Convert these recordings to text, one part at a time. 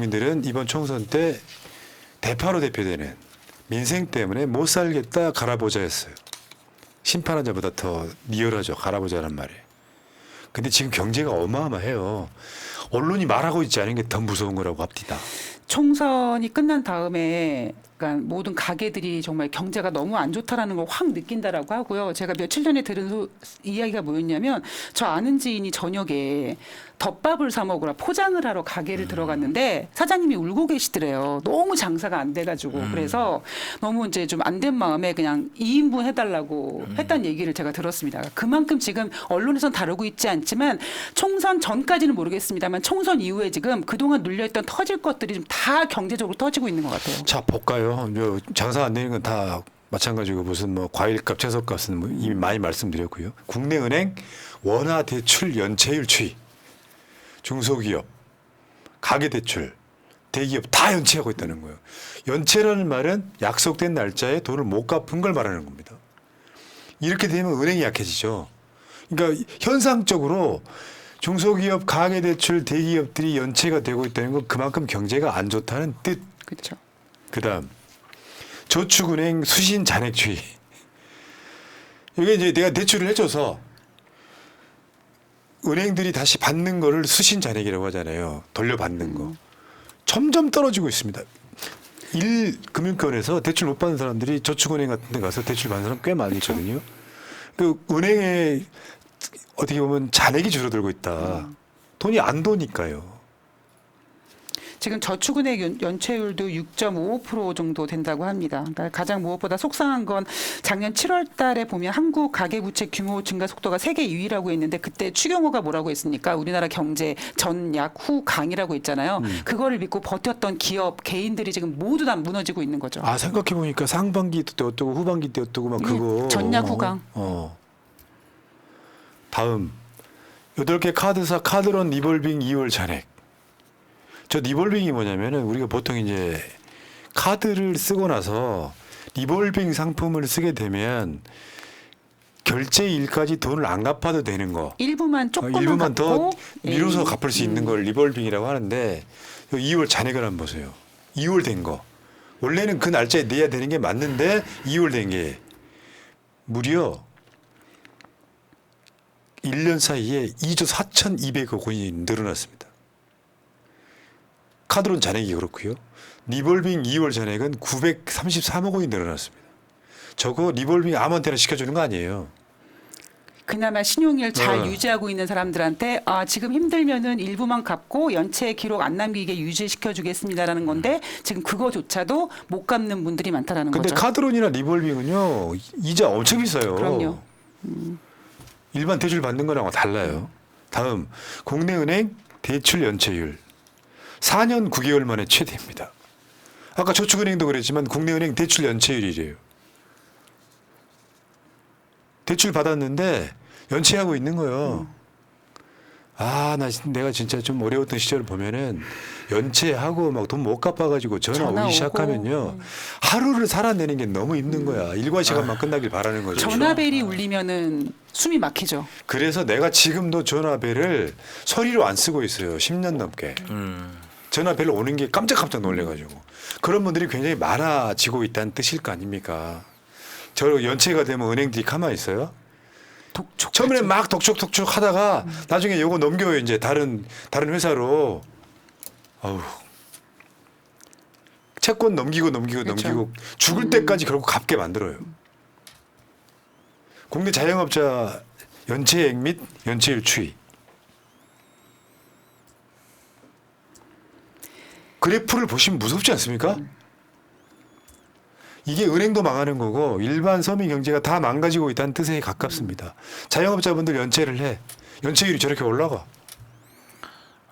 국민들은 이번 총선 때 대파로 대표되는 민생 때문에 못 살겠다 갈아보자였어요. 심판한 자보다 더 리얼하죠. 갈아보자란 말이. 근데 지금 경제가 어마어마해요. 언론이 말하고 있지 않은 게 더 무서운 거라고 합니다. 총선이 끝난 다음에 그러니까 모든 가게들이 정말 경제가 너무 안 좋다라는 걸 확 느낀다라고 하고요. 제가 며칠 전에 들은 이야기가 뭐였냐면 저 아는 지인이 저녁에 덮밥을 사 먹으러 포장을 하러 가게를 들어갔는데 사장님이 울고 계시더래요. 너무 장사가 안 돼가지고 그래서 너무 이제 좀 안 된 마음에 그냥 2인분 해달라고 했다는 얘기를 제가 들었습니다. 그만큼 지금 언론에선 다루고 있지 않지만 총선 전까지는 모르겠습니다만 총선 이후에 지금 그동안 눌려있던 터질 것들이 좀 다 경제적으로 터지고 있는 것 같아요. 자, 볼까요? 장사 안 되는 건 다 마찬가지고 무슨 뭐 과일값, 채소값은 뭐 이미 많이 말씀드렸고요. 국내은행 원화 대출 연체율 추이, 중소기업, 가계대출, 대기업 다 연체하고 있다는 거예요. 연체라는 말은 약속된 날짜에 돈을 못 갚은 걸 말하는 겁니다. 이렇게 되면 은행이 약해지죠. 그러니까 현상적으로 중소기업, 가계대출, 대기업들이 연체가 되고 있다는 건 그만큼 경제가 안 좋다는 뜻. 그렇죠. 그다음 저축은행 수신 잔액주의. 이게 이제 내가 대출을 해줘서 은행들이 다시 받는 거를 수신 잔액이라고 하잖아요. 돌려받는 거. 점점 떨어지고 있습니다. 1금융권에서 대출 못 받는 사람들이 저축은행 같은 데 가서 대출 받는 사람 꽤 많이 있거든요. 그 은행에 어떻게 보면 잔액이 줄어들고 있다. 돈이 안 도니까요. 지금 저축은행 연체율도 6.55% 정도 된다고 합니다. 그러니까 가장 무엇보다 속상한 건 작년 7월 달에 보면 한국 가계부채 규모 증가 속도가 세계 2위라고 했는데 그때 추경호가 뭐라고 했습니까? 우리나라 경제 전약 후 강이라고 했잖아요. 그거를 믿고 버텼던 기업, 개인들이 지금 모두 다 무너지고 있는 거죠. 아, 생각해 보니까 상반기 때 어떠고 후반기 때 어떠고 막 그거. 전약 후강. 다음 8개 카드사 카드론 리볼빙 2월 잔액. 저 리볼빙이 뭐냐면은 우리가 보통 이제 카드를 쓰고 나서 리볼빙 상품을 쓰게 되면 결제일까지 돈을 안 갚아도 되는 거. 일부만 조금만 일부만 더 갚고, 미뤄서 갚을 수 있는 걸 리볼빙이라고 하는데 2월 잔액을 한번 보세요. 2월 된 거. 원래는 그 날짜에 내야 되는 게 맞는데 2월 된 게 무려 1년 사이에 2조 4,200억 원이 늘어났습니다. 카드론 잔액이 그렇고요. 리볼빙 2월 잔액은 933억 원이 늘어났습니다. 저거 리볼빙 아무한테나 시켜주는 거 아니에요. 그나마 신용을 잘 유지하고 있는 사람들한테 아 지금 힘들면은 일부만 갚고 연체 기록 안 남기게 유지시켜 주겠습니다라는 건데 지금 그거조차도 못 갚는 분들이 많다라는 근데 거죠. 카드론이나 리볼빙은요 이자 엄청 비싸요. 그럼요. 일반 대출 받는 거랑 달라요. 다음 국내은행 대출 연체율 4년 9개월 만에 최대입니다. 아까 저축은행도 그랬지만 국내은행 대출 연체율이래요. 대출 받았는데 연체하고 있는 거예요. 내가 진짜 좀 어려웠던 시절을 보면은 연체하고 막 돈 못 갚아가지고 전화 오기 오고. 시작하면요. 하루를 살아내는 게 너무 힘든 거야. 일과 시간만 끝나길 바라는 거죠. 전화벨이 울리면은 숨이 막히죠. 그래서 내가 지금도 전화벨을 소리로 안 쓰고 있어요. 10년 넘게. 전화벨 오는 게 깜짝깜짝 놀래가지고. 그런 분들이 굉장히 많아지고 있다는 뜻일 거 아닙니까? 저 연체가 되면 은행들이 가만히 있어요? 처음에 막 독촉독촉 하다가 나중에 요거 넘겨요. 이제 다른 회사로. 아우. 채권 넘기고 그렇죠. 죽을 때까지 결국 갚게 만들어요. 국내 자영업자 연체액 및 연체율 추이. 그래프를 보시면 무섭지 않습니까? 이게 은행도 망하는 거고 일반 서민 경제가 다 망가지고 있다는 뜻에 가깝습니다. 자영업자분들 연체를 해. 연체율이 저렇게 올라가.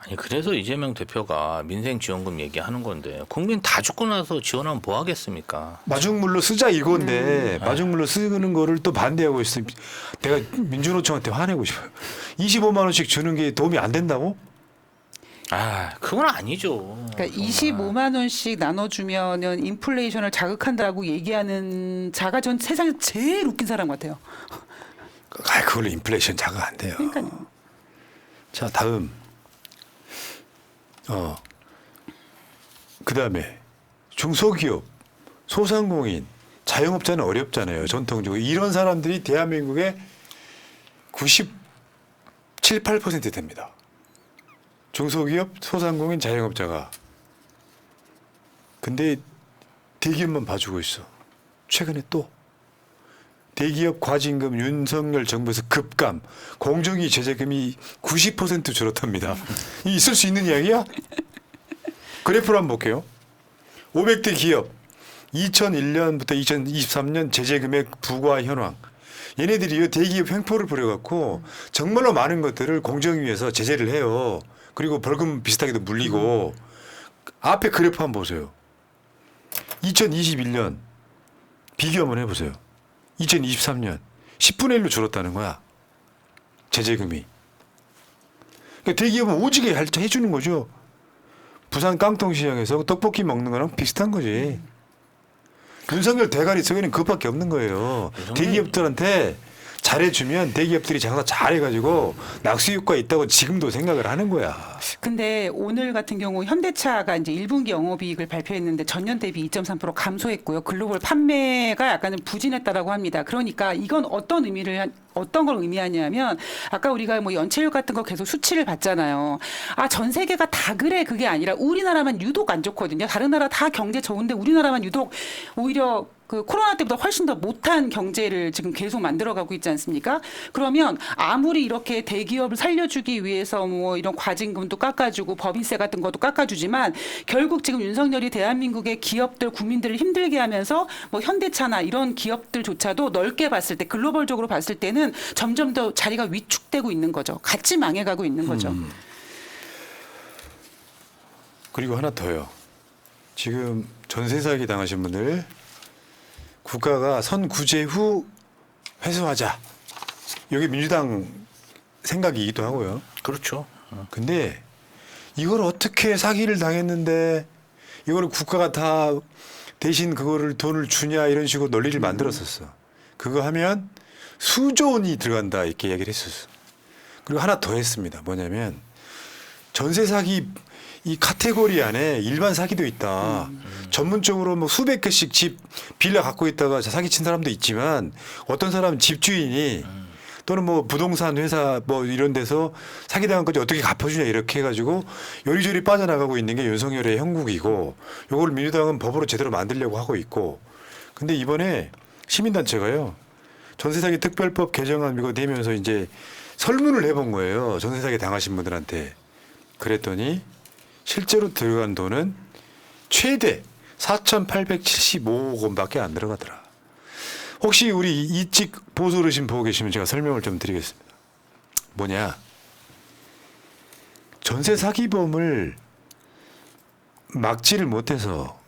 아니 그래서 이재명 대표가 민생지원금 얘기하는 건데 국민 다 죽고 나서 지원하면 뭐 하겠습니까? 마중물로 쓰자 이건데 마중물로 쓰는 거를 또 반대하고 있으니 내가 민주노총한테 화내고 싶어요. 25만 원씩 주는 게 도움이 안 된다고? 그건 아니죠. 그러니까 25만 원씩 나눠주면은 인플레이션을 자극한다고 얘기하는 자가 전 세상에서 제일 웃긴 사람 같아요. 그걸로 인플레이션 자극 안 돼요. 그러니까요. 자, 다음. 그다음에 중소기업, 소상공인, 자영업자는 어렵잖아요. 전통적으로 이런 사람들이 대한민국의 97, 8% 됩니다. 중소기업, 소상공인, 자영업자가. 근데 대기업만 봐주고 있어. 최근에 또 대기업 과징금 윤석열 정부에서 급감, 공정위 제재금이 90% 줄었답니다. 이 있을 수 있는 이야기야? 그래프를 한번 볼게요. 500대 기업 2001년부터 2023년 제재금액 부과 현황. 얘네들이 대기업 횡포를 부려갖고 정말로 많은 것들을 공정위에서 제재를 해요. 그리고 벌금 비슷하게도 물리고. 앞에 그래프 한번 보세요. 2021년 비교 한번 해보세요. 2023년 10분의 1로 줄었다는 거야. 제재금이. 그러니까 대기업은 오지게 해주는 거죠. 부산 깡통시장에서 떡볶이 먹는 거랑 비슷한 거지. 윤석열 대가리 속에는 그것밖에 없는 거예요. 대기업들한테 잘해주면 대기업들이 장사 잘해가지고 낙수 효과 있다고 지금도 생각을 하는 거야. 근데 오늘 같은 경우 현대차가 이제 1분기 영업이익을 발표했는데 전년 대비 2.3% 감소했고요. 글로벌 판매가 약간은 부진했다라고 합니다. 그러니까 이건 어떤 걸 의미하냐면 아까 우리가 뭐 연체율 같은 거 계속 수치를 봤잖아요. 아, 전 세계가 다 그래 그게 아니라 우리나라만 유독 안 좋거든요. 다른 나라 다 경제 좋은데 우리나라만 유독 오히려 그 코로나 때보다 훨씬 더 못한 경제를 지금 계속 만들어가고 있지 않습니까? 그러면 아무리 이렇게 대기업을 살려주기 위해서 뭐 이런 과징금도 깎아주고 법인세 같은 것도 깎아주지만 결국 지금 윤석열이 대한민국의 기업들 국민들을 힘들게 하면서 뭐 현대차나 이런 기업들조차도 넓게 봤을 때 글로벌적으로 봤을 때는 점점 더 자리가 위축되고 있는 거죠. 같이 망해가고 있는 거죠. 그리고 하나 더요. 지금 전세 사기 당하신 분들 국가가 선구제 후 회수하자. 이게 민주당 생각이기도 하고요. 그렇죠. 근데 이걸 어떻게 사기를 당했는데 이거를 국가가 다 대신 그거를 돈을 주냐 이런 식으로 논리를 만들었었어. 그거 하면 수조 원이 들어간다 이렇게 얘기를 했었어. 그리고 하나 더 했습니다. 뭐냐면 전세 사기 이 카테고리 안에 일반 사기도 있다. 전문적으로 뭐 수백 개씩 집 빌라 갖고 있다가 사기 친 사람도 있지만 어떤 사람은 집주인이 또는 뭐 부동산 회사 뭐 이런 데서 사기당한 거지 어떻게 갚아주냐 이렇게 해가지고 요리조리 빠져나가고 있는 게 윤석열의 형국이고 요걸 민주당은 법으로 제대로 만들려고 하고 있고 근데 이번에 시민단체가요 전세사기 특별법 개정안 이거 되면서 이제 설문을 해본 거예요. 전세사기 당하신 분들한테. 그랬더니 실제로 들어간 돈은 최대 4,875억 원밖에 안 들어가더라. 혹시 우리 이직 보수 어르신 보고 계시면 제가 설명을 좀 드리겠습니다. 뭐냐. 전세 사기범을 막지를 못해서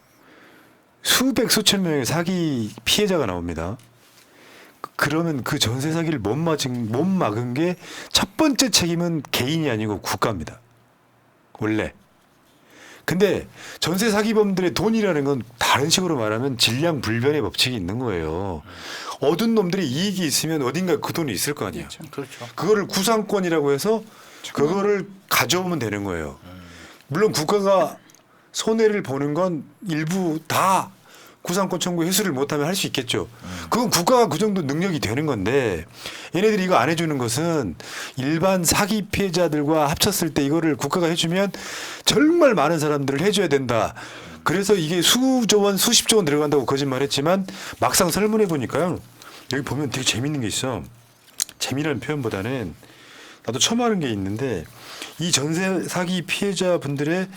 수백 수천 명의 사기 피해자가 나옵니다. 그러면 그 전세 사기를 못 막은 게 첫 번째 책임은 개인이 아니고 국가입니다. 원래. 근데 전세 사기범들의 돈이라는 건 다른 식으로 말하면 질량 불변의 법칙이 있는 거예요. 얻은 놈들이 이익이 있으면 어딘가 그 돈이 있을 거 아니에요. 그렇죠. 그거를 구상권이라고 해서 그거를 가져오면 되는 거예요. 물론 국가가 손해를 보는 건 일부 다 구상권 청구 회수를 못하면 할 수 있겠죠. 그건 국가가 그 정도 능력이 되는 건데 얘네들이 이거 안 해주는 것은 일반 사기 피해자들과 합쳤을 때 이거를 국가가 해주면 정말 많은 사람들을 해줘야 된다. 그래서 이게 수조 원, 수십조 원 들어간다고 거짓말했지만 막상 설문해 보니까요. 여기 보면 되게 재밌는 게 있어. 재미라는 표현보다는 나도 처음 하는 게 있는데 이 전세 사기 피해자분들의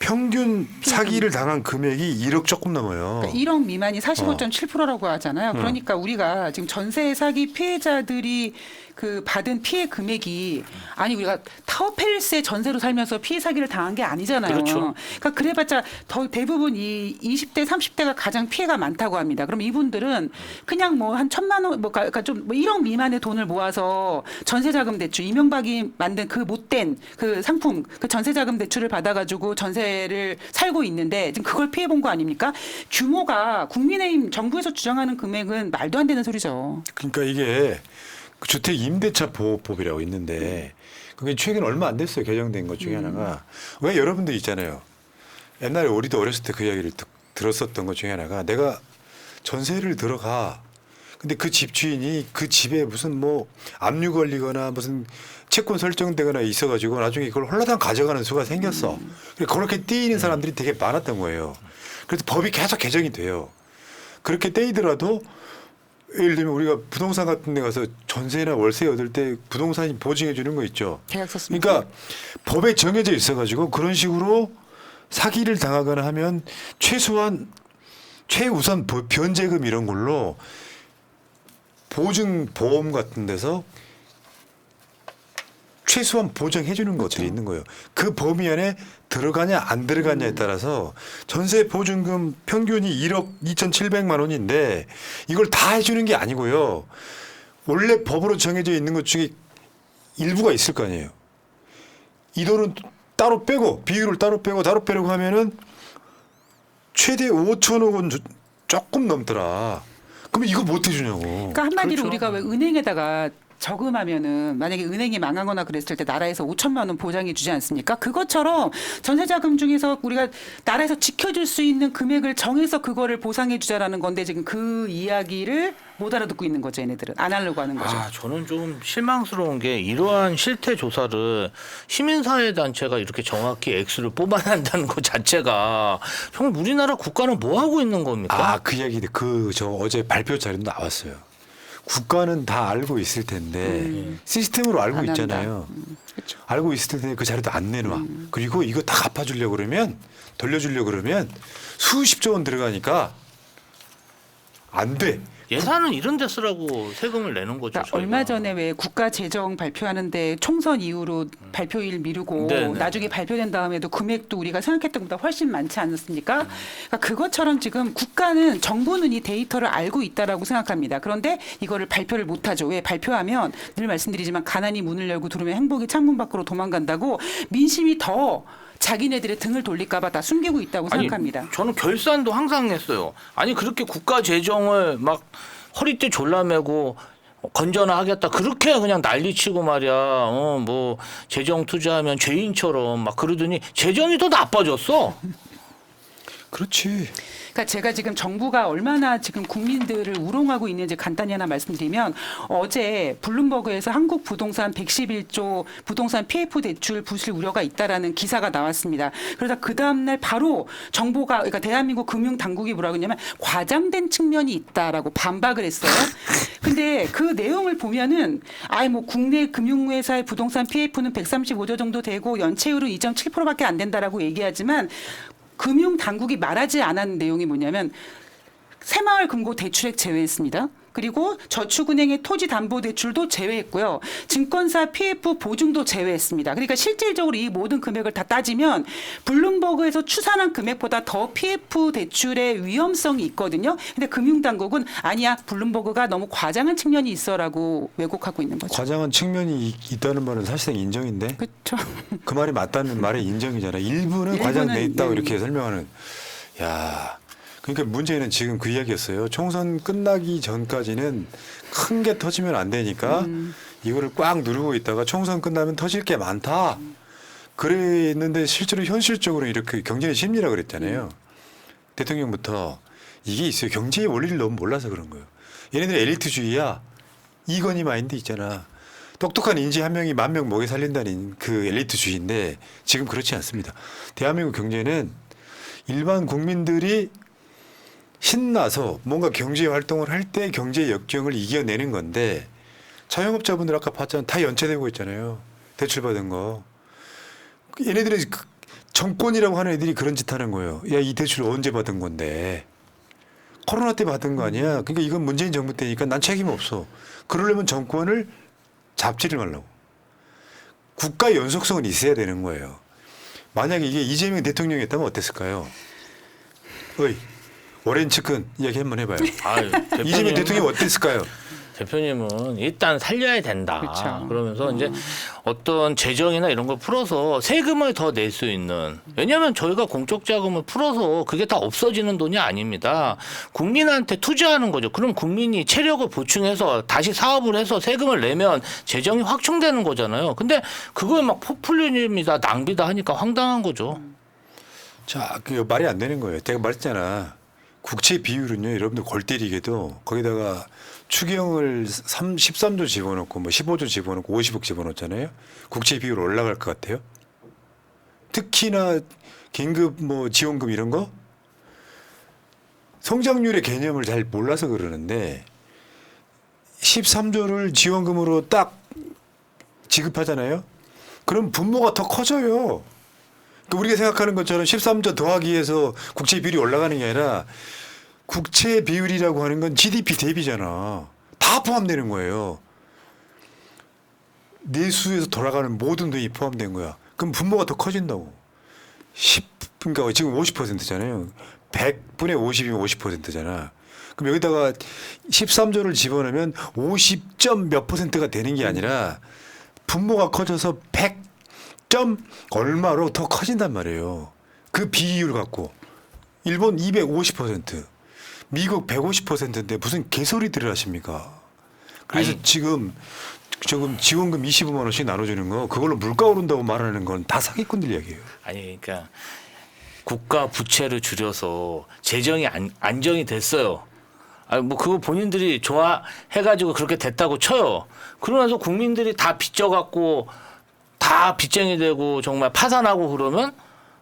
평균 사기를 당한 금액이 1억 조금 넘어요. 그러니까 1억 미만이 45.7%라고 하잖아요. 그러니까 우리가 지금 전세 사기 피해자들이 그 받은 피해 금액이 아니 우리가 타워팰리스의 전세로 살면서 피해 사기를 당한 게 아니잖아요. 그렇죠. 그러니까 그래봤자 더 대부분 이 20대 30대가 가장 피해가 많다고 합니다. 그럼 이분들은 그냥 뭐 한 1,000만 원 뭐 그러니까 좀 1억 미만의 돈을 모아서 전세자금 대출 이명박이 만든 그 못된 그 상품 그 전세자금 대출을 받아가지고 전세를 살고 있는데 지금 그걸 피해 본 거 아닙니까? 규모가 국민의힘 정부에서 주장하는 금액은 말도 안 되는 소리죠. 그러니까 이게 주택 임대차 보호법이라고 있는데 그게 최근 얼마 안 됐어요. 개정된 것 중에 하나가. 왜 여러분들 있잖아요. 옛날에 우리도 어렸을 때 그 이야기를 들었었던 것 중에 하나가 내가 전세를 들어가. 근데 그 집주인이 그 집에 무슨 뭐 압류 걸리거나 무슨 채권 설정되거나 있어가지고 나중에 그걸 홀라당 가져가는 수가 생겼어. 그렇게 떼이는 사람들이 되게 많았던 거예요. 그래서 법이 계속 개정이 돼요. 그렇게 떼이더라도 예를 들면 우리가 부동산 같은 데 가서 전세나 월세 얻을 때 부동산이 보증해 주는 거 있죠. 계약서 쓰면서. 그러니까 법에 정해져 있어가지고 그런 식으로 사기를 당하거나 하면 최우선 변제금 이런 걸로 보증 보험 같은 데서 최소한 보장해 주는 것들이 있는 거예요. 그 범위 안에 들어가냐 안 들어가냐에 따라서 전세 보증금 평균이 1억 2,700만 원인데 이걸 다 해주는 게 아니고요. 원래 법으로 정해져 있는 것 중에 일부가 있을 거 아니에요. 이 돈은 따로 빼고 비율을 따로 빼려고 하면은 최대 5천억 원 조금 넘더라. 그럼 이거 못 해주냐고. 그러니까 한마디로 그렇죠. 우리가 왜 은행에다가 저금하면은 만약에 은행이 망하거나 그랬을 때 나라에서 5천만 원 보장해 주지 않습니까? 그것처럼 전세자금 중에서 우리가 나라에서 지켜줄 수 있는 금액을 정해서 그거를 보상해 주자라는 건데 지금 그 이야기를 못 알아듣고 있는 거죠, 얘네들은. 안 하려고 하는 거죠. 저는 좀 실망스러운 게 이러한 실태 조사를 시민사회 단체가 이렇게 정확히 액수를 뽑아낸다는 것 자체가 정말 우리나라 국가는 뭐 하고 있는 겁니까? 그 이야기 저 어제 발표 자료도 나왔어요. 국가는 다 알고 있을 텐데 시스템으로 알고 안 한다. 있잖아요. 그렇죠. 알고 있을 텐데 그 자료도 안 내놔. 그리고 이거 다 갚아주려고 그러면 돌려주려고 그러면 수십조 원 들어가니까 안 돼. 예산은 이런 데 쓰라고 세금을 내는 거죠. 그러니까 저희가. 얼마 전에 왜 국가 재정 발표하는데 총선 이후로 발표일 미루고 네네. 나중에 발표된 다음에도 금액도 우리가 생각했던 것보다 훨씬 많지 않았습니까? 그러니까 그것처럼 지금 국가는 정부는 이 데이터를 알고 있다라고 생각합니다. 그런데 이거를 발표를 못하죠. 왜 발표하면 늘 말씀드리지만 가난이 문을 열고 들어오면 행복이 창문 밖으로 도망간다고 민심이 더 자기네들의 등을 돌릴까 봐 다 숨기고 있다고 생각합니다. 저는 결산도 항상 했어요. 아니 그렇게 국가 재정을 막 허리띠 졸라매고 건전하겠다 그렇게 그냥 난리치고 말이야. 뭐 재정 투자하면 죄인처럼 막 그러더니 재정이 더 나빠졌어. 그렇지. 그러니까 제가 지금 정부가 얼마나 지금 국민들을 우롱하고 있는지 간단히 하나 말씀드리면 어제 블룸버그에서 한국 부동산 111조 부동산 PF 대출 부실 우려가 있다라는 기사가 나왔습니다. 그러다 그 다음 날 바로 정부가 그러니까 대한민국 금융 당국이 뭐라고 했냐면 과장된 측면이 있다라고 반박을 했어요. 근데 그 내용을 보면은 뭐 국내 금융회사의 부동산 PF는 135조 정도 되고 연체율은 2.7%밖에 안 된다라고 얘기하지만 금융 당국이 말하지 않은 내용이 뭐냐면 새마을 금고 대출액 제외했습니다. 그리고 저축은행의 토지담보대출도 제외했고요. 증권사 PF 보증도 제외했습니다. 그러니까 실질적으로 이 모든 금액을 다 따지면 블룸버그에서 추산한 금액보다 더 PF 대출의 위험성이 있거든요. 근데 금융당국은 아니야 블룸버그가 너무 과장한 측면이 있어라고 왜곡하고 있는 거죠. 과장한 측면이 있다는 말은 사실상 인정인데 그렇죠. 그 말이 맞다는 말의 인정이잖아. 일부는 과장돼 있다고 네. 이렇게 설명하는. 야. 그러니까 문제는 지금 그 이야기였어요. 총선 끝나기 전까지는 큰 게 터지면 안 되니까 이거를 꽉 누르고 있다가 총선 끝나면 터질 게 많다. 그랬는데 실제로 현실적으로 이렇게 경제의 심리라 그랬잖아요. 대통령부터 이게 있어요. 경제의 원리를 너무 몰라서 그런 거예요. 얘네들 엘리트주의야. 이건희 마인드 있잖아. 똑똑한 인재 한 명이 10,000명 먹여 살린다는 그 엘리트주의인데 지금 그렇지 않습니다. 대한민국 경제는 일반 국민들이 신나서 뭔가 경제 활동을 할 때 경제 역경을 이겨내는 건데 자영업자분들 아까 봤잖아요. 다 연체되고 있잖아요. 대출받은 거. 얘네들은 정권이라고 하는 애들이 그런 짓 하는 거예요. 야, 이 대출 언제 받은 건데. 코로나 때 받은 거 아니야. 그러니까 이건 문재인 정부 때니까 난 책임 없어. 그러려면 정권을 잡지를 말라고. 국가 연속성은 있어야 되는 거예요. 만약에 이게 이재명 대통령이었다면 어땠을까요? 어이. 워렌 측근 이야기 한번 해봐요. 이재명 대통령이 어땠을까요? 대표님은 일단 살려야 된다. 그렇죠. 그러면서 이제 어떤 재정이나 이런 걸 풀어서 세금을 더 낼 수 있는. 왜냐하면 저희가 공적 자금을 풀어서 그게 다 없어지는 돈이 아닙니다. 국민한테 투자하는 거죠. 그럼 국민이 체력을 보충해서 다시 사업을 해서 세금을 내면 재정이 확충되는 거잖아요. 근데 그걸 막 포퓰리즘이다 낭비다 하니까 황당한 거죠. 자, 그 말이 안 되는 거예요. 내가 말했잖아. 국채 비율은요, 여러분들 골 때리게도 거기다가 추경을 13조 집어넣고 뭐 15조 집어넣고 50억 집어넣었잖아요. 국채 비율 올라갈 것 같아요? 특히나 긴급 뭐 지원금 이런 거 성장률의 개념을 잘 몰라서 그러는데 13조를 지원금으로 딱 지급하잖아요. 그럼 분모가 더 커져요. 그러니까 우리가 생각하는 것처럼 13조 더하기 해서 국채 비율이 올라가는 게 아니라 국채 비율이라고 하는 건 GDP 대비잖아. 다 포함되는 거예요. 내수에서 돌아가는 모든 돈이 포함된 거야. 그럼 분모가 더 커진다고. 그러니까 지금 50%잖아요. 100분의 50이면 50%잖아. 그럼 여기다가 13조를 집어넣으면 50점 몇 %가 되는 게 아니라 분모가 커져서 100점 얼마로 더 커진단 말이에요. 그 비율 갖고. 일본 250%, 미국 150%인데 무슨 개소리들을 하십니까? 그래서 아니. 지금 지원금 25만 원씩 나눠주는 거 그걸로 물가 오른다고 말하는 건 다 사기꾼들 이야기예요. 아니 그러니까 국가 부채를 줄여서 재정이 안정이 됐어요. 아니 뭐 그거 본인들이 좋아해가지고 그렇게 됐다고 쳐요. 그러면서 국민들이 다 빚져갖고 다 빚쟁이 되고 정말 파산하고 그러면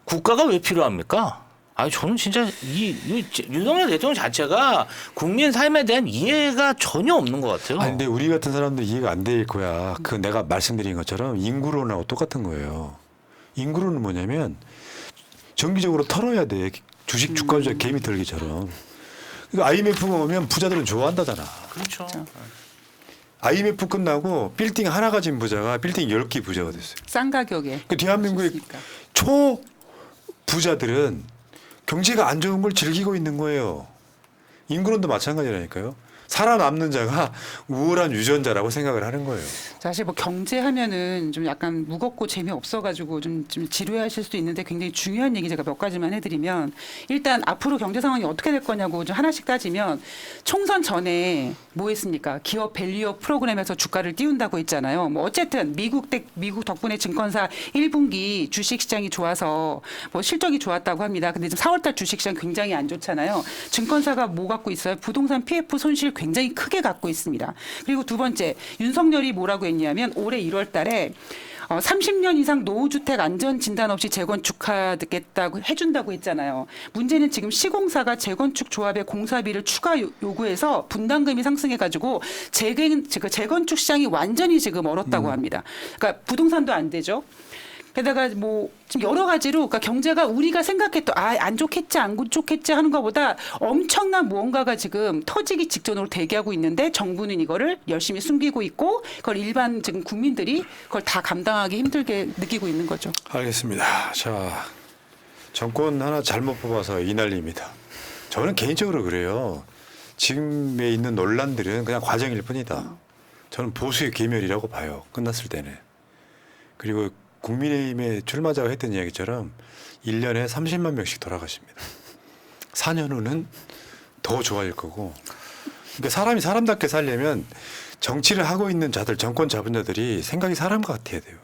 국가가 왜 필요합니까? 아니 저는 진짜 이 윤석열 대통령 자체가 국민 삶에 대한 이해가 전혀 없는 것 같아요. 아니, 근데 우리 같은 사람들 이해가 안 될 거야. 그 내가 말씀드린 것처럼 인구론하고 똑같은 거예요. 인구론은 뭐냐면 정기적으로 털어야 돼. 주식 주가 조작 개미 털기처럼. 그러니까 IMF가 오면 부자들은 좋아한다잖아. 그렇죠. IMF 끝나고 빌딩 하나 가진 부자가 빌딩 10개 부자가 됐어요. 싼 가격에. 그 대한민국의 있으니까. 초 부자들은 경제가 안 좋은 걸 즐기고 있는 거예요. 인구론도 마찬가지라니까요. 살아남는 자가 우월한 유전자라고 생각을 하는 거예요. 사실 뭐 경제하면은 좀 약간 무겁고 재미없어가지고 좀 지루해하실 수도 있는데 굉장히 중요한 얘기 제가 몇 가지만 해드리면 일단 앞으로 경제 상황이 어떻게 될 거냐고 좀 하나씩 따지면 총선 전에 뭐 했습니까? 기업 밸류업 프로그램에서 주가를 띄운다고 했잖아요. 뭐 어쨌든 미국 덕분에 증권사 1분기 주식시장이 좋아서 뭐 실적이 좋았다고 합니다. 근데 지금 4월달 주식시장 굉장히 안 좋잖아요. 증권사가 뭐 갖고 있어요? 부동산 PF 손실 굉장히 크게 갖고 있습니다. 그리고 두 번째 윤석열이 뭐라고 했냐면 올해 1월 달에 30년 이상 노후주택 안전 진단 없이 재건축하겠다고 해준다고 했잖아요. 문제는 지금 시공사가 재건축 조합의 공사비를 추가 요구해서 분담금이 상승해가지고 재건축 시장이 완전히 지금 얼었다고 합니다. 그러니까 부동산도 안 되죠. 게다가 뭐 지금 여러 가지로 그러니까 경제가 우리가 생각했던 안 좋겠지 안 좋겠지 하는 것보다 엄청난 무언가가 지금 터지기 직전으로 대기하고 있는데 정부는 이거를 열심히 숨기고 있고 그걸 일반 지금 국민들이 그걸 다 감당하기 힘들게 느끼고 있는 거죠. 알겠습니다. 자, 정권 하나 잘못 뽑아서 이 난리입니다. 저는 개인적으로 그래요. 지금에 있는 논란들은 그냥 과정일 뿐이다. 저는 보수의 계멸이라고 봐요. 끝났을 때는. 그리고 국민의힘에 출마자가 했던 이야기처럼 1년에 30만 명씩 돌아가십니다. 4년 후는 더 좋아질 거고. 그러니까 사람이 사람답게 살려면 정치를 하고 있는 자들, 정권 잡은 자들이 생각이 사람과 같아야 돼요.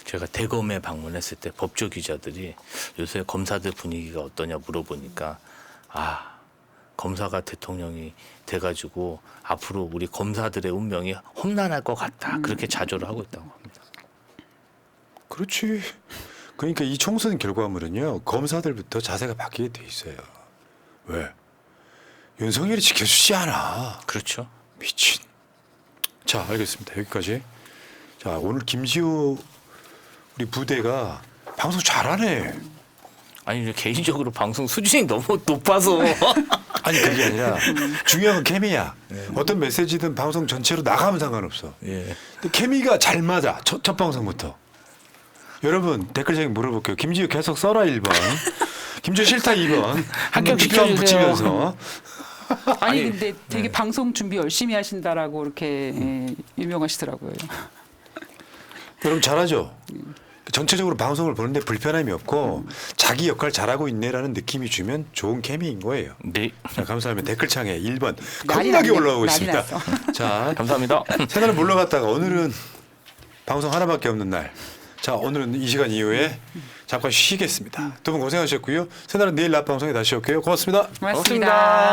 제가 대검에 방문했을 때 법조 기자들이 요새 검사들 분위기가 어떠냐 물어보니까 검사가 대통령이 돼가지고 앞으로 우리 검사들의 운명이 험난할 것 같다. 그렇게 자조를 하고 있다고 합니다. 그렇지. 그러니까 이 총선 결과물은요. 검사들부터 자세가 바뀌게 돼 있어요. 왜? 윤석열이 지켜주지 않아. 그렇죠. 미친. 자, 알겠습니다. 여기까지. 자, 오늘 김지호 우리 부대가 방송 잘하네. 아니 개인적으로 방송 수준이 너무 높아서 아니 그게 아니라 중요한 건 케미야. 어떤 메시지든 방송 전체로 나가면 상관없어. 예. 근데 케미가 잘 맞아. 첫 방송부터. 여러분 댓글창에 물어볼게요. 김지우 계속 써라 1번. 김지우 싫다 2번. 합격 비평 시켜주세요. 붙이면서. 아니 근데 되게 방송 준비 열심히 하신다라고 이렇게 유명하시더라고요. 여러분 잘하죠. 전체적으로 방송을 보는데 불편함이 없고 자기 역할 잘하고 있네라는 느낌이 주면 좋은 케미인 거예요. 네. 자, 감사합니다. 댓글창에 1번 난리 겁나게 났네. 올라오고 난리 있습니다. 났어. 자, 감사합니다. 새날을 물러갔다가 오늘은 방송 하나밖에 없는 날. 자, 오늘은 이 시간 이후에 잠깐 쉬겠습니다. 두 분 고생하셨고요. 새날은 내일 낮 방송에 다시 올게요. 고맙습니다. 고맙습니다.